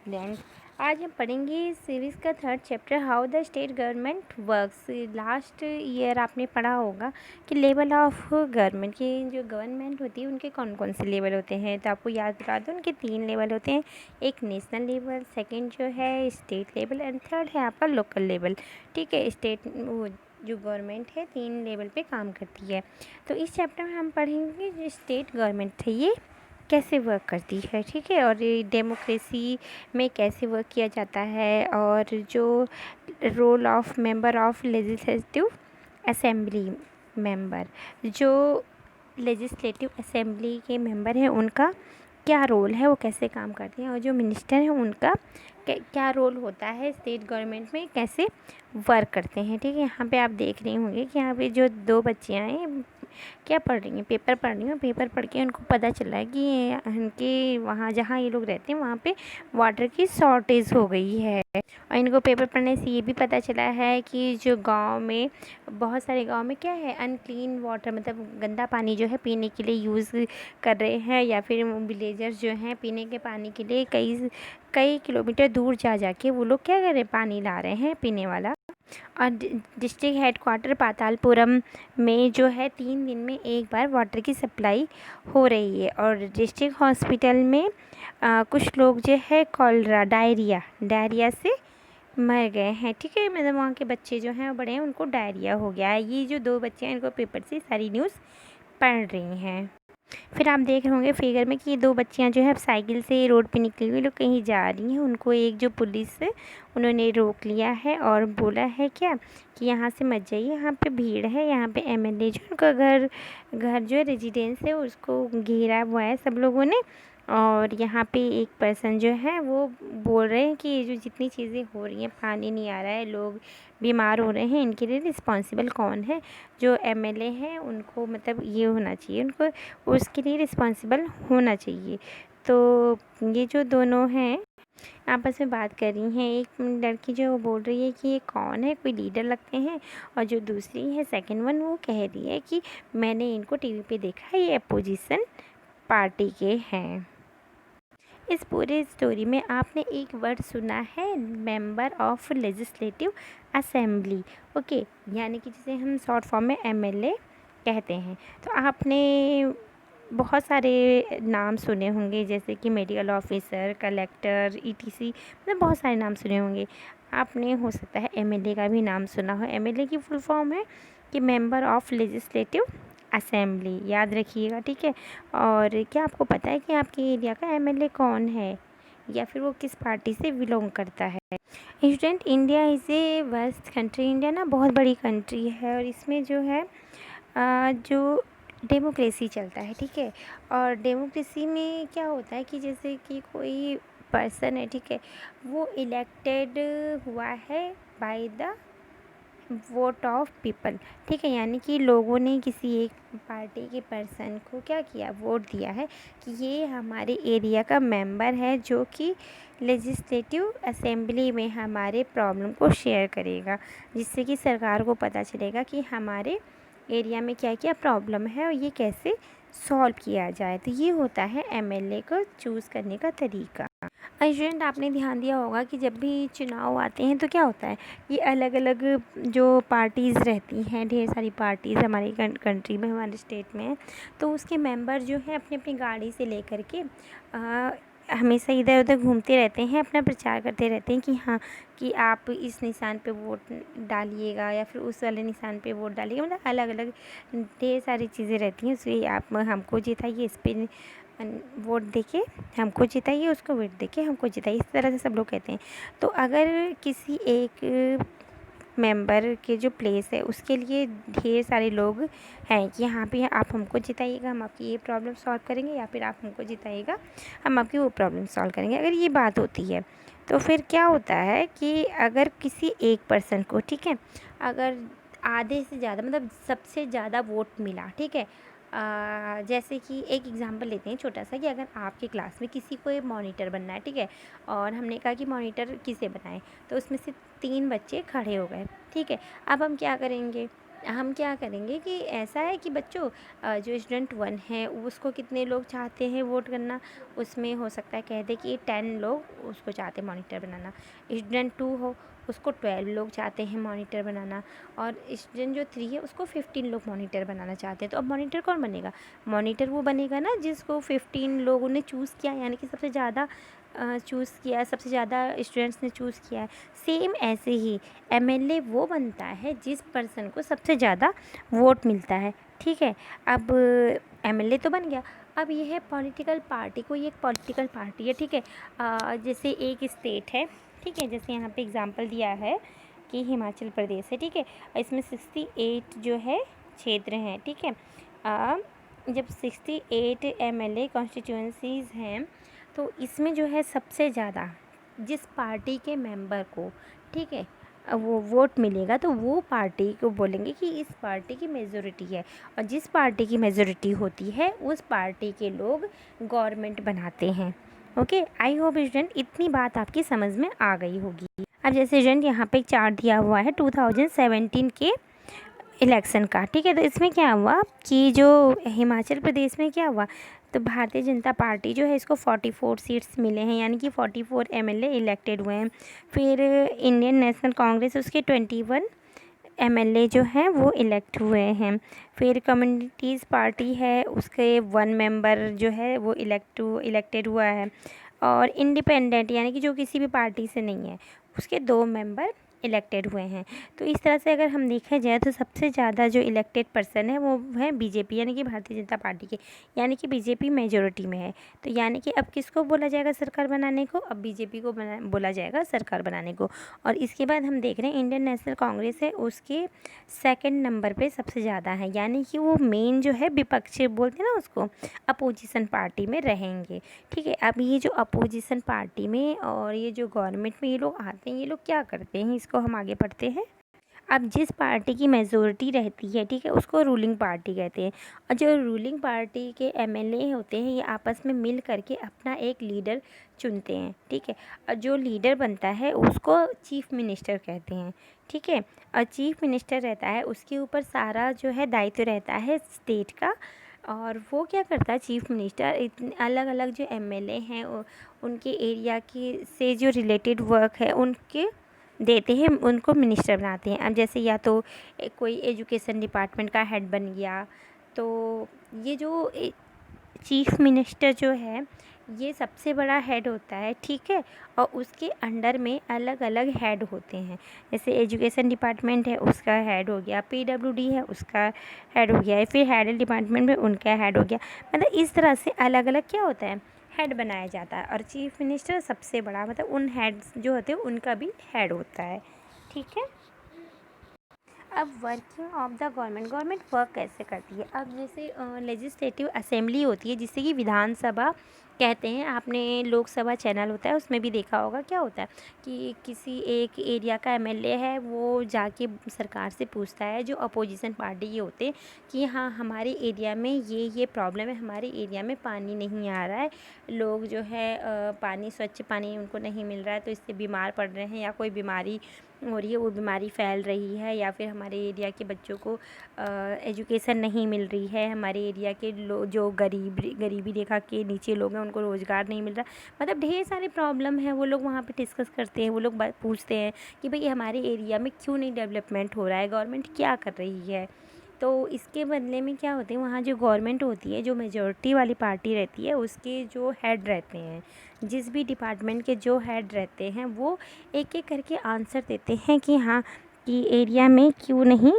Student, आज हम पढ़ेंगे सीरीज़ का third chapter how the state government works. Last year आपने पढ़ा होगा कि लेवल ऑफ गवर्नमेंट की जो गवर्नमेंट होती है उनके कौन कौन से लेवल होते हैं। तो आपको याद दिला दूँ, उनके 3 लेवल होते हैं। एक नेशनल लेवल, सेकंड जो है स्टेट लेवल एंड थर्ड है आपका लोकल लेवल। ठीक है, स्टेट वो जो गवर्नमेंट है 3 लेवल पे काम करती है। तो इस चैप्टर में हम पढ़ेंगे जो स्टेट गवर्नमेंट है ये कैसे वर्क करती है। ठीक है, और ये डेमोक्रेसी में कैसे वर्क किया जाता है, और जो role of member of legislative assembly member, जो लेजिस्लेटिव असेंबली के मेंबर हैं उनका क्या रोल है, वो कैसे काम करते हैं, और जो मिनिस्टर हैं उनका क्या रोल होता है स्टेट गवर्नमेंट में, कैसे वर्क करते हैं। ठीक है, यहाँ पे आप देख रहे होंगे कि यहाँ पे जो 2 बच्चियाँ हैं क्या पढ़ रही हैं, पेपर पढ़ रही हैं। पेपर पढ़ के उनको पता चला कि इनके वहाँ जहाँ ये लोग रहते हैं वहाँ पे वाटर की शॉर्टेज हो गई है। और इनको पेपर पढ़ने से ये भी पता चला है कि जो गांव में बहुत सारे गांव में क्या है, अनक्लीन वाटर, मतलब गंदा पानी जो है पीने के लिए यूज़ कर रहे हैं, या फिर विलेजर्स जो हैं पीने के पानी के लिए कई कई किलोमीटर दूर जा के वो लोग क्या कर रहे हैं, पानी ला रहे हैं पीने वाला। और डिस्ट्रिक्ट हेडक्वार्टर पातालपुरम में जो है 3 दिन में एक बार वाटर की सप्लाई हो रही है। और डिस्ट्रिक्ट हॉस्पिटल में कुछ लोग जो है कॉलरा डायरिया से मर गए हैं। ठीक है, मतलब वहाँ के बच्चे जो हैं बड़े हैं, उनको डायरिया हो गया है। ये जो 2 बच्चे हैं इनको पेपर से सारी न्यूज़ पढ़ रही हैं। फिर आप देख रहे होंगे फिगर में कि ये 2 बच्चियाँ जो है साइकिल से रोड पे निकली हुई लोग कहीं जा रही हैं। उनको एक जो पुलिस है उन्होंने रोक लिया है और बोला है क्या कि यहाँ से मत जाइए, यहाँ पे भीड़ है। यहाँ पे एमएलए जो उनका घर घर जो है रेजिडेंस है उसको घेरा हुआ है सब लोगों ने। और यहाँ पे एक पर्सन जो है वो बोल रहे हैं कि ये जो जितनी चीज़ें हो रही हैं, पानी नहीं आ रहा है, लोग बीमार हो रहे हैं, इनके लिए रिस्पॉन्सिबल कौन है। जो एमएलए हैं उनको मतलब ये होना चाहिए, उनको उसके लिए रिस्पॉन्सिबल होना चाहिए। तो ये जो दोनों हैं आपस में बात कर रही हैं। एक लड़की जो वो बोल रही है कि ये कौन है, कोई लीडर लगते हैं, और जो दूसरी है सेकंड वन वो कह रही है कि मैंने इनको टीवी पे देखा है, ये अपोजिशन पार्टी के हैं। इस पूरे स्टोरी में आपने एक वर्ड सुना है, member of legislative assembly. Okay, यानी कि जिसे हम शॉर्ट फॉर्म में एमएलए कहते हैं। तो आपने बहुत सारे नाम सुने होंगे, जैसे कि मेडिकल ऑफिसर, कलेक्टर, ईटीसी, मतलब बहुत सारे नाम सुने होंगे। आपने हो सकता है एमएलए का भी नाम सुना हो। एमएलए की फुल फॉर्म है कि मेंबर ऑफ लेजिस्लेटिव असेंबली, याद रखिएगा। ठीक है, और क्या आपको पता है कि आपके एरिया का एमएलए कौन है, या फिर वो किस पार्टी से बिलोंग करता है। Student, India is a vast country. India ना बहुत बड़ी कंट्री है, और इसमें जो है जो डेमोक्रेसी चलता है। ठीक है, और डेमोक्रेसी में क्या होता है कि जैसे कि कोई पर्सन है, ठीक है, वो इलेक्टेड हुआ है by the vote of people. ठीक है, यानी कि लोगों ने किसी एक पार्टी के पर्सन को क्या किया, वोट दिया है कि ये हमारे एरिया का मेंबर है, जो कि लेजिस्लेटिव असेंबली में हमारे प्रॉब्लम को शेयर करेगा, जिससे कि सरकार को पता चलेगा कि हमारे एरिया में क्या क्या प्रॉब्लम है और ये कैसे सॉल्व किया जाए। तो ये होता है एमएलए को चूज़ करने का तरीका। स्टूडेंट, आपने ध्यान दिया होगा कि जब भी चुनाव आते हैं तो क्या होता है, ये अलग अलग जो पार्टीज़ रहती हैं, ढेर सारी पार्टीज़ हमारी कंट्री में, हमारे स्टेट में, तो उसके मेंबर जो हैं अपनी अपनी गाड़ी से लेकर के हमेशा इधर उधर घूमते रहते हैं, अपना प्रचार करते रहते हैं कि हाँ, कि आप इस निशान पे वोट डालिएगा या फिर उस वाले निशान पे वोट डालिएगा। मतलब अलग अलग ढेर सारी चीज़ें रहती हैं, इसलिए आप हमको जिताइए, इस पे वोट देके हमको जिताइए, उसको वोट देके हमको जिताइए, इस तरह से सब लोग कहते हैं। तो अगर किसी एक मेंबर के जो प्लेस है उसके लिए ढेर सारे लोग हैं कि यहाँ पे आप हमको जिताइएगा, हम आपकी ये प्रॉब्लम सॉल्व करेंगे, या फिर आप हमको जिताइएगा, हम आपकी वो प्रॉब्लम सॉल्व करेंगे, अगर ये बात होती है तो फिर क्या होता है कि अगर किसी एक पर्सन को, ठीक है, अगर आधे से ज़्यादा मतलब सबसे ज़्यादा वोट मिला, ठीक है, जैसे कि एक एग्जांपल लेते हैं छोटा सा, कि अगर आपके क्लास में किसी को मॉनिटर बनना है, ठीक है, और हमने कहा कि मॉनिटर किसे बनाएं, तो उसमें से 3 बच्चे खड़े हो गए। ठीक है, अब हम क्या करेंगे, हम क्या करेंगे कि ऐसा है कि बच्चों जो स्टूडेंट 1 है उसको कितने लोग चाहते हैं वोट करना, उसमें हो सकता है कह दे कि 10 लोग उसको चाहते हैं मॉनिटर बनाना। स्टूडेंट 2 हो, उसको 12 लोग चाहते हैं मॉनिटर बनाना, और स्टूडेंट जो 3 है उसको 15 लोग मॉनिटर बनाना चाहते हैं। तो अब मॉनिटर कौन बनेगा? मॉनिटर वो बनेगा ना जिसको 15 लोगों ने चूज़ किया, यानी कि सबसे ज़्यादा चूज़ किया, सबसे ज़्यादा स्टूडेंट्स ने चूज़ किया है। सेम ऐसे ही एमएलए वो बनता है जिस पर्सन को सबसे ज़्यादा वोट मिलता है, ठीक है। अब एमएलए तो बन गया। अब ये है पॉलिटिकल पार्टी, कोई एक पॉलिटिकल पार्टी है, ठीक है। जैसे एक स्टेट है, ठीक है, जैसे यहाँ पे एग्जांपल दिया है कि हिमाचल प्रदेश है, ठीक है। इसमें 68 जो है क्षेत्र हैं, ठीक है। जब 68 एमएलए कॉन्स्टिट्यूंसीज़ हैं, तो इसमें जो है सबसे ज़्यादा जिस पार्टी के मेंबर को, ठीक है, वो वोट मिलेगा तो वो पार्टी को बोलेंगे कि इस पार्टी की मेजॉरिटी है, और जिस पार्टी की मेजॉरिटी होती है उस पार्टी के लोग गवर्नमेंट बनाते हैं। ओके, आई होप स्टूडेंट इतनी बात आपकी समझ में आ गई होगी। अब जैसे स्टूडेंट यहाँ पे एक चार्ट दिया हुआ है 2017 के इलेक्शन का, ठीक है। तो इसमें क्या हुआ कि जो हिमाचल प्रदेश में क्या हुआ, तो भारतीय जनता पार्टी जो है इसको 44 सीट्स मिले हैं, यानी कि 44 एमएलए इलेक्टेड हुए हैं। फिर इंडियन नेशनल कांग्रेस उसके 21 एमएलए जो हैं वो इलेक्ट हुए हैं। फिर कम्युनिटीज़ पार्टी है उसके 1 मेंबर जो है वो इलेक्टेड हुआ है। और इंडिपेंडेंट यानी कि जो किसी भी पार्टी से नहीं है उसके 2 मेंबर इलेक्टेड हुए हैं। तो इस तरह से अगर हम देखा जाए तो सबसे ज़्यादा जो इलेक्टेड पर्सन है वो है बीजेपी, यानी कि भारतीय जनता पार्टी के, यानी कि बीजेपी मेजॉरिटी में है। तो यानी कि अब किसको बोला जाएगा सरकार बनाने को? अब बीजेपी को बोला जाएगा सरकार बनाने को। और इसके बाद हम देख रहे हैं इंडियन नेशनल कांग्रेस है उसके 2nd नंबर पे सबसे ज़्यादा है, यानी कि वो मेन जो है विपक्षी बोलते हैं ना उसको, अपोजिशन पार्टी में रहेंगे, ठीक है। अब ये जो अपोजिशन पार्टी में और ये जो गवर्नमेंट में ये लोग आते हैं, ये लोग क्या करते हैं इसको हम आगे पढ़ते हैं। अब जिस पार्टी की मेजॉरिटी रहती है, ठीक है, उसको रूलिंग पार्टी कहते हैं। और जो रूलिंग पार्टी के एमएलए होते हैं ये आपस में मिल करके अपना एक लीडर चुनते हैं, ठीक है। और जो लीडर बनता है उसको चीफ मिनिस्टर कहते हैं, ठीक है। और चीफ मिनिस्टर रहता है उसके ऊपर सारा जो है दायित्व रहता है स्टेट का। और वो क्या करता है चीफ मिनिस्टर, इतने अलग अलग जो एमएलए हैं उनके एरिया की से जो रिलेटेड वर्क है उनके देते हैं, उनको मिनिस्टर बनाते हैं। अब जैसे या तो कोई एजुकेशन डिपार्टमेंट का हेड बन गया, तो ये जो चीफ मिनिस्टर जो है ये सबसे बड़ा हेड होता है, ठीक है। और उसके अंडर में अलग अलग हेड होते हैं, जैसे एजुकेशन डिपार्टमेंट है उसका हेड हो गया, पीडब्ल्यूडी है उसका हेड हो गया, फिर हेल्थ डिपार्टमेंट में उनका हेड हो गया। मतलब इस तरह से अलग अलग क्या होता है, हेड बनाया जाता है। और चीफ मिनिस्टर सबसे बड़ा, मतलब उन हेड्स जो होते हैं उनका भी हेड होता है, ठीक है। अब working of the government work कैसे करती है? अब जैसे लेजिस्लेटिव असेंबली होती है जिससे कि विधानसभा कहते हैं, आपने लोकसभा चैनल होता है उसमें भी देखा होगा, क्या होता है कि किसी एक एरिया का एमएलए है वो जाके सरकार से पूछता है, जो अपोजिशन पार्टी के होते हैं, कि हाँ हमारे एरिया में ये प्रॉब्लम है, हमारे एरिया में पानी नहीं आ रहा है, लोग जो है पानी, स्वच्छ पानी उनको नहीं मिल रहा है, तो इससे बीमार पड़ रहे हैं, या कोई बीमारी हो रही है, वो बीमारी फैल रही है, या फिर हमारे एरिया के बच्चों को एजुकेशन नहीं मिल रही है, हमारे एरिया के जो गरीबी रेखा के नीचे लोग हैं उनको रोज़गार नहीं मिल रहा। मतलब ढेर सारी प्रॉब्लम है, वो लोग वहाँ पे डिस्कस करते हैं, वो लोग पूछते हैं कि भाई हमारे एरिया में क्यों नहीं डेवलपमेंट हो रहा है, गवर्नमेंट क्या कर रही है। तो इसके बदले में क्या होते हैं, वहाँ जो गवर्नमेंट होती है, जो मेजॉरिटी वाली पार्टी रहती है उसके जो हेड रहते हैं, जिस भी डिपार्टमेंट के जो हेड रहते हैं वो एक एक करके आंसर देते हैं कि हाँ कि एरिया में क्यों नहीं,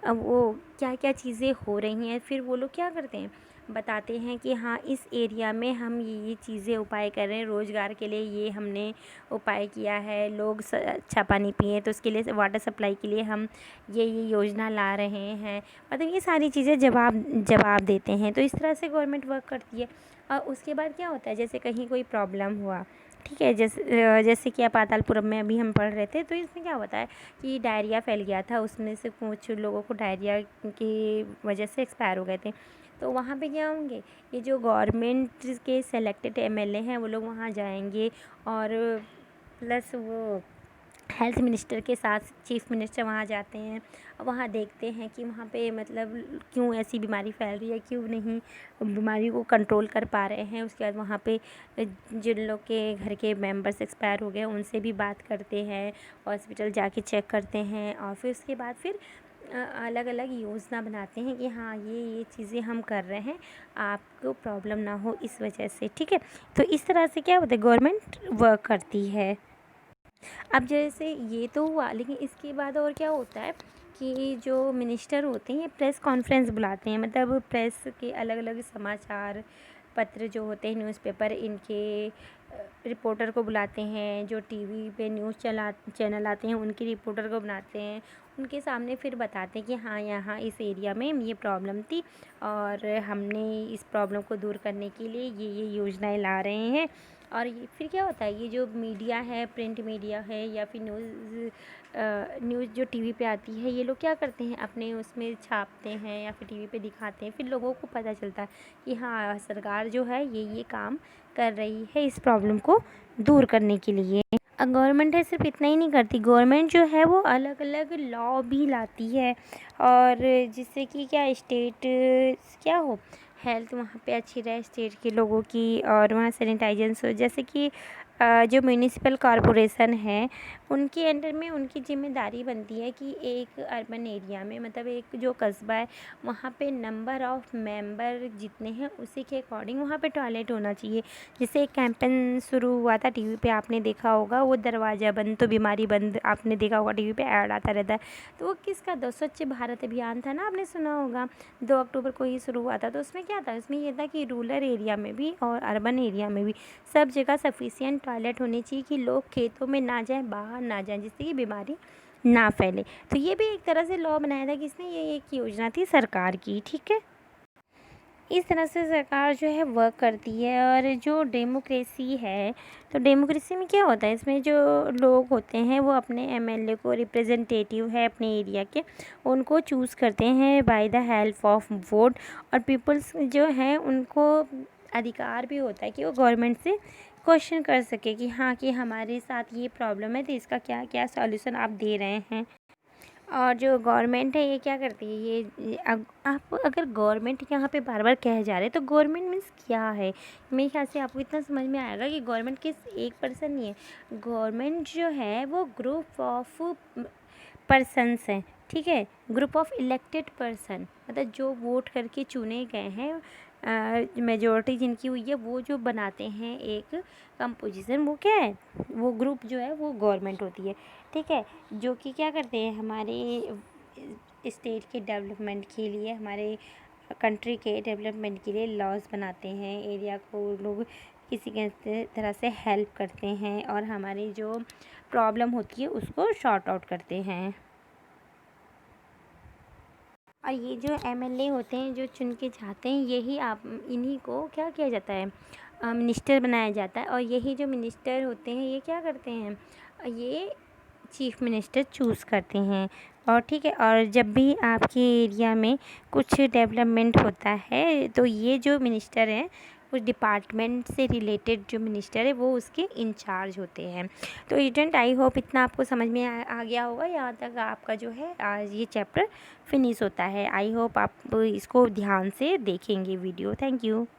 अब वो क्या क्या चीज़ें हो रही हैं। फिर वो लोग क्या करते हैं, बताते हैं कि हाँ इस एरिया में हम ये चीज़ें उपाय कर रहे हैं, रोज़गार के लिए ये हमने उपाय किया है, लोग अच्छा पानी पिए तो उसके लिए वाटर सप्लाई के लिए हम ये योजना ला रहे हैं। मतलब ये सारी चीज़ें जवाब देते हैं। तो इस तरह से गवर्नमेंट वर्क करती है। और उसके बाद क्या होता है, जैसे कहीं कोई प्रॉब्लम हुआ, ठीक है, जैसे कि पातालपुरम में अभी हम पढ़ रहे थे, तो इसमें क्या होता है कि डायरिया फैल गया था, उसमें से कुछ लोगों को डायरिया की वजह से एक्सपायर हो गए थे। तो वहाँ पे क्या होंगे, ये जो गवर्नमेंट के सेलेक्टेड एमएलए हैं वो लोग वहाँ जाएंगे, और प्लस वो हेल्थ मिनिस्टर के साथ चीफ मिनिस्टर वहाँ जाते हैं, वहाँ देखते हैं कि वहाँ पे मतलब क्यों ऐसी बीमारी फैल रही है, क्यों नहीं बीमारी को कंट्रोल कर पा रहे हैं। उसके बाद वहाँ पे जिन लोग के घर के मेंबर्स एक्सपायर हो गए उनसे भी बात करते हैं, हॉस्पिटल जाके चेक करते हैं, और फिर उसके बाद फिर अलग अलग योजना बनाते हैं कि हाँ ये चीज़ें हम कर रहे हैं, आपको प्रॉब्लम ना हो इस वजह से, ठीक है। तो इस तरह से क्या होता है, गवर्नमेंट वर्क करती है। अब जैसे ये तो हुआ, लेकिन इसके बाद और क्या होता है कि जो मिनिस्टर होते हैं ये प्रेस कॉन्फ्रेंस बुलाते हैं, मतलब प्रेस के अलग अलग समाचार पत्र जो होते हैं, न्यूज़पेपर, इनके रिपोर्टर को बुलाते हैं, जो टीवी पे न्यूज़ चैनल आते हैं उनकी रिपोर्टर को बनाते हैं, उनके सामने फिर बताते हैं कि हाँ यहाँ इस एरिया में ये प्रॉब्लम थी और हमने इस प्रॉब्लम को दूर करने के लिए ये योजनाएं ला रहे हैं। और ये फिर क्या होता है, ये जो मीडिया है, प्रिंट मीडिया है या फिर न्यूज़ जो टीवी पे आती है, ये लोग क्या करते हैं अपने उसमें छापते हैं या फिर टीवी पे दिखाते हैं, फिर लोगों को पता चलता है कि हाँ सरकार जो है ये काम कर रही है इस प्रॉब्लम को दूर करने के लिए। गवर्नमेंट है सिर्फ इतना ही नहीं करती, गवर्नमेंट जो है वो अलग अलग लॉ भी लाती है, और जिससे कि क्या स्टेट क्या हो, हेल्थ वहाँ पे अच्छी रहे स्टेट के लोगों की, और वहाँ सैनिटाइजेशन हो। जैसे कि जो म्यूनिसिपल कॉरपोरेशन है उनके अंडर में उनकी जिम्मेदारी बनती है कि एक अर्बन एरिया में, मतलब एक जो कस्बा है वहाँ पे नंबर ऑफ़ मेंबर जितने हैं उसी के अकॉर्डिंग वहाँ पे टॉयलेट होना चाहिए। जैसे एक कैंपेन शुरू हुआ था, टीवी पे आपने देखा होगा, वो दरवाज़ा बंद तो बीमारी बंद, आपने देखा होगा टीवी पे ऐड आता रहता है। तो वो किसका था, स्वच्छ भारत अभियान था ना, आपने सुना होगा, 2 अक्टूबर को ही शुरू हुआ था। तो उसमें क्या था, उसमें ये था कि रूरल एरिया में भी और अर्बन एरिया में भी सब जगह सफिशिएंट टॉयलेट होने चाहिए कि लोग खेतों में ना जाएं, बाहर ना जाएं, जिससे कि बीमारी ना फैले। तो ये भी एक तरह से लॉ बनाया था, किसने, ये एक योजना थी सरकार की, ठीक है। इस तरह से सरकार जो है वर्क करती है। और जो डेमोक्रेसी है, तो डेमोक्रेसी में क्या होता है, इसमें जो लोग होते हैं वो अपने एमएलए को, रिप्रेजेंटेटिव है अपने एरिया के, उनको चूज़ करते हैं by the help of vote. और पीपल्स जो हैं उनको अधिकार भी होता है कि वो गवर्नमेंट से क्वेश्चन कर सके कि हाँ कि हमारे साथ ये प्रॉब्लम है तो इसका क्या क्या सॉल्यूशन आप दे रहे हैं। और जो गवर्नमेंट है ये क्या करती है, ये आप अगर गवर्नमेंट यहाँ पे बार बार कहे जा रहे हैं तो गवर्नमेंट मीन्स क्या है, मेरे ख्याल से आपको इतना समझ में आएगा कि गवर्नमेंट किस एक पर्सन नहीं है। गवर्नमेंट जो है वो ग्रुप ऑफ पर्सन्स हैं, ठीक है, ग्रुप ऑफ इलेक्टेड पर्सन, मतलब जो वोट करके चुने गए हैं, मेजॉरिटी जिनकी हुई है वो जो बनाते हैं एक कंपोजिशन, वो क्या है, वो ग्रुप जो है वो गवर्नमेंट होती है, ठीक है। जो कि क्या करते हैं, हमारे स्टेट के डेवलपमेंट के लिए, हमारे कंट्री के डेवलपमेंट के लिए लॉज बनाते हैं, एरिया को लोग किसी के तरह से हेल्प करते हैं और हमारी जो प्रॉब्लम होती है उसको सॉर्ट आउट करते हैं। और ये जो एमएलए होते हैं जो चुन के जाते हैं, यही आप इन्हीं को क्या किया जाता है, मिनिस्टर बनाया जाता है। और यही जो मिनिस्टर होते हैं ये क्या करते हैं, ये चीफ मिनिस्टर चूज़ करते हैं। और ठीक है, और जब भी आपके एरिया में कुछ डेवलपमेंट होता है तो ये जो मिनिस्टर हैं, उस डिपार्टमेंट से रिलेटेड जो मिनिस्टर है वो उसके इंचार्ज होते हैं। तो स्टूडेंट, आई होप इतना आपको समझ में आ गया होगा, यहाँ तक आपका जो है आज ये चैप्टर फिनिश होता है। आई होप आप इसको ध्यान से देखेंगे वीडियो। Thank you.